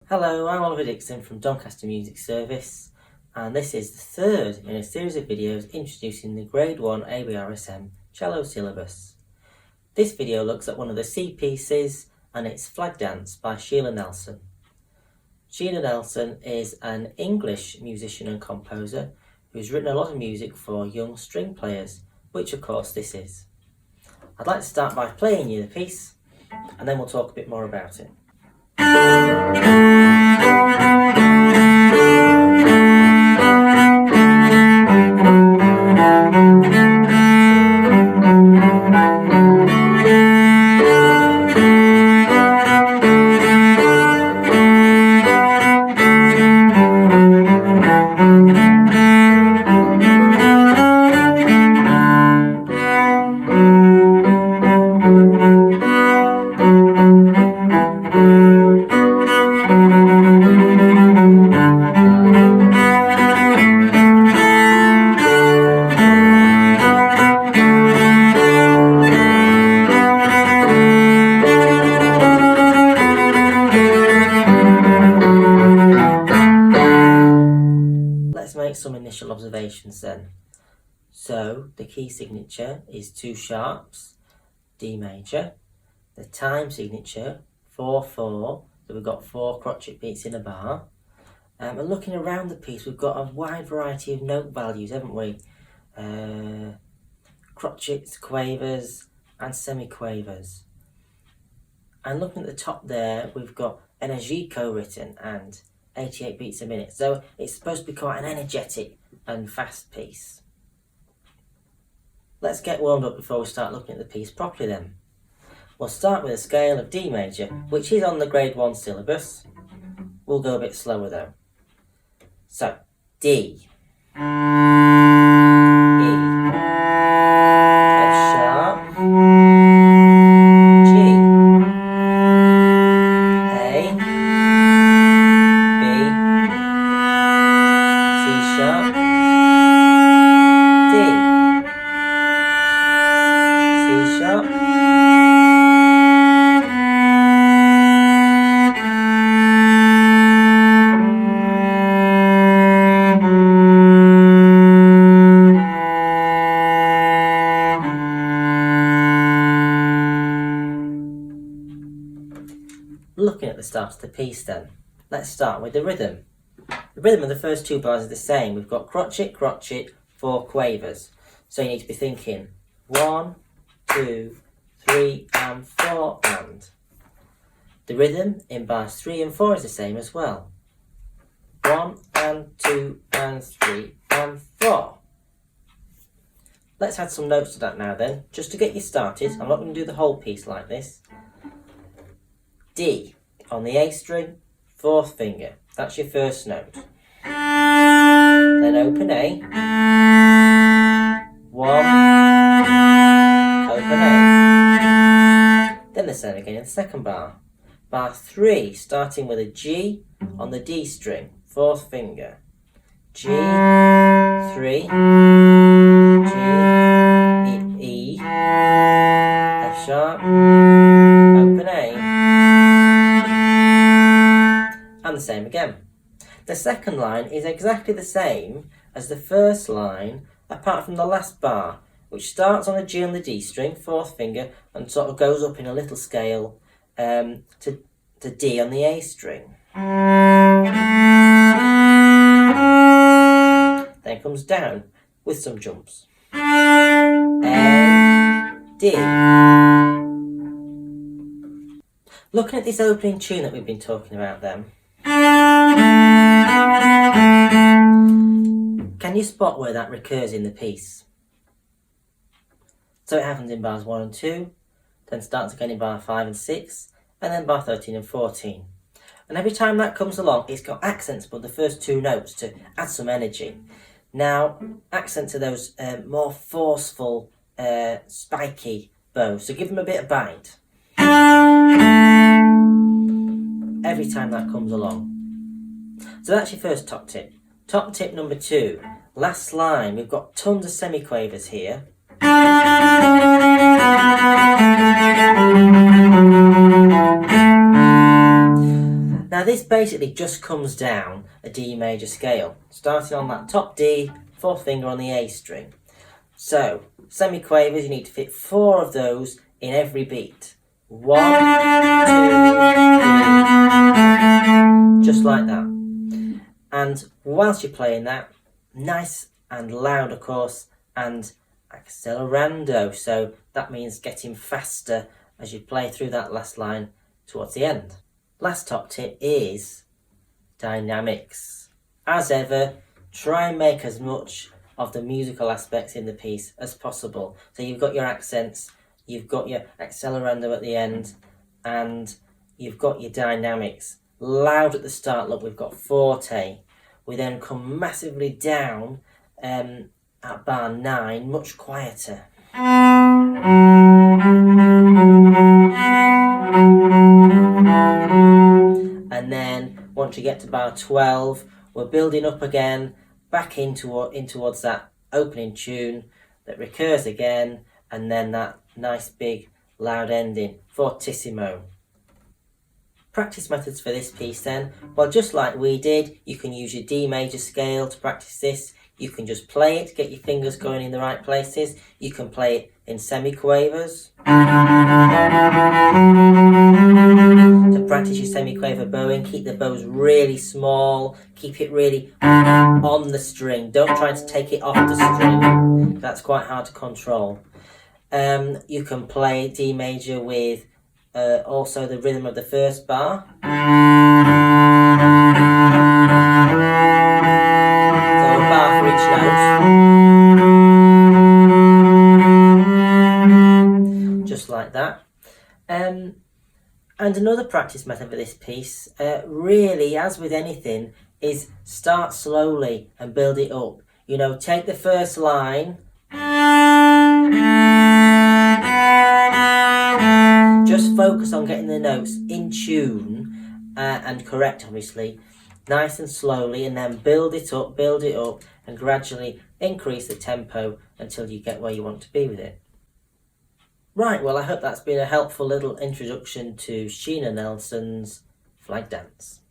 Hello, I'm Oliver Dixon from Doncaster Music Service, and this is the third in a series of videos introducing the Grade 1 ABRSM Cello syllabus. This video looks at one of the C pieces, and it's Flag Dance by Sheila Nelson. Sheila Nelson is an English musician and composer who's written a lot of music for young string players, which of course this is. I'd like to start by playing you the piece, and then we'll talk a bit more about it. Let's make some initial observations then. So the key signature is 2 sharps, D major. The time signature 4/4, so we've got 4 crotchet beats in a bar. And looking around the piece, we've got a wide variety of note values, haven't we? Crotchets, quavers, and semiquavers. And looking at the top there, we've got energico written and 88 beats a minute. So it's supposed to be quite an energetic and fast piece. Let's get warmed up before we start looking at the piece properly then. We'll start with a scale of D major, which is on the Grade 1 syllabus. We'll go a bit slower though. So, D, E, F sharp, G, A, B, C sharp, D, C sharp, Looking at the start of the piece then, let's start with the rhythm. The rhythm of the first 2 bars is the same. We've got crotchet, crotchet, 4 quavers. So you need to be thinking 1, 2, 3 and 4 and. The rhythm in bars 3 and 4 is the same as well. 1 and 2 and 3 and 4. Let's add some notes to that now then, just to get you started. I'm not going to do the whole piece like this. D on the A string, 4th finger. That's your first note. Then open A. 1, open A. Then the same again in the second bar. Bar 3, starting with a G on the D string, 4th finger. G, 3, G, E, F sharp, open A. And the same again. The second line is exactly the same as the first line, apart from the last bar, which starts on a G on the D string, 4th finger, and sort of goes up in a little scale to D on the A string. Then comes down with some jumps. A, D. Looking at this opening tune that we've been talking about then, can you spot where that recurs in the piece? So it happens in bars 1 and 2, then starts again in bar 5 and 6, and then bar 13 and 14. And every time that comes along, it's got accents above the first 2 notes to add some energy. Now, accents are those more forceful, spiky bows, so give them a bit of bite every time that comes along. So that's your first top tip. Top tip number 2, last line, we've got tons of semiquavers here. Now this basically just comes down a D major scale, starting on that top D, fourth finger on the A string. So, semiquavers, you need to fit 4 of those in every beat. 1, 2, 3, just like that. And whilst you're playing that, nice and loud of course, and accelerando, so that means getting faster as you play through that last line towards the end. Last top tip is dynamics. As ever, try and make as much of the musical aspects in the piece as possible. So you've got your accents, you've got your accelerando at the end, and you've got your dynamics. Loud at the start, look, we've got forte. We then come massively down at bar 9, much quieter. And then once you get to bar 12, we're building up again, back in towards that opening tune that recurs again, and then that nice big loud ending, fortissimo. Practice methods for this piece then, well, just like we did, you can use your D major scale to practice this. You can just play it, get your fingers going in the right places. You can play it in semiquavers. To practice your semiquaver bowing, keep the bows really small, keep it really on the string. Don't try to take it off the string, that's quite hard to control. You can play D major with also the rhythm of the first bar. So a bar for each note. Just like that. And another practice method for this piece, really, as with anything, is start slowly and build it up. You know, take the first line, just focus on getting the notes in tune and correct, obviously, nice and slowly, and then build it up, and gradually increase the tempo until you get where you want to be with it. Right, well, I hope that's been a helpful little introduction to Sheena Nelson's Flag Dance.